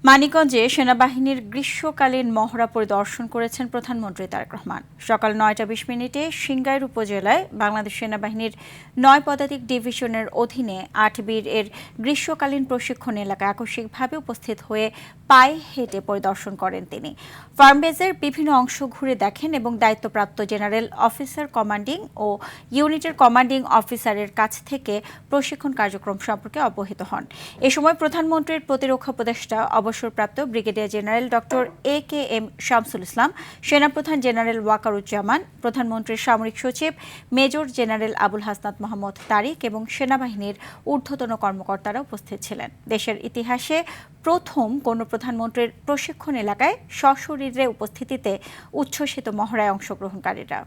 মানিকগঞ্জে সেনাবাহিনীর গ্রীষ্মকালীন মহড়া পরিদর্শন করেছেন প্রধানমন্ত্রী তারেক রহমান। সকাল ৯টা ২০ মিনিটে সিংগাইর উপজেলায় বাংলাদেশ সেনাবাহিনীর ৯ পদাতিক ডিভিশনের অধীনে ৮ বীর এর গ্রীষ্মকালীন প্রশিক্ষণ এলাকায় আকস্মিকভাবে উপস্থিত হয়ে পায়ে হেঁটে পরিদর্শন করেন তিনি। ফার্মবেজের বিভিন্ন অংশ ঘুরে দেখেন এবং দায়িত্বপ্রাপ্ত জেনারেল অফিসার কমান্ডিং ও ইউনিটের কমান্ডিং অফিসারের কাছ থেকে প্রশিক্ষণ কার্যক্রম সম্পর্কে অবহিত হন। এ সময় প্রধানমন্ত্রীর প্রতিরক্ষা উপদেষ্টা অবসরপ্রাপ্ত brigadier general doctor AKM Shamsul Islam, সেনাপ্রধান জেনারেল ওয়াকারুজ্জামান, প্রধানমন্ত্রীর সামরিক সচিব মেজর জেনারেল আবুল হাসনাত মোহাম্মদ তারিক এবং সেনাবাহিনীর ঊর্ধ্বতন কর্মকর্তারা উপস্থিত ছিলেন। দেশের ইতিহাসে প্রথম কোনো প্রধানমন্ত্রীর প্রশিক্ষণ এলাকায় সশরীরে উপস্থিতিতে উচ্ছ্বসিত মহড়ায় অংশগ্রহণকারীরা।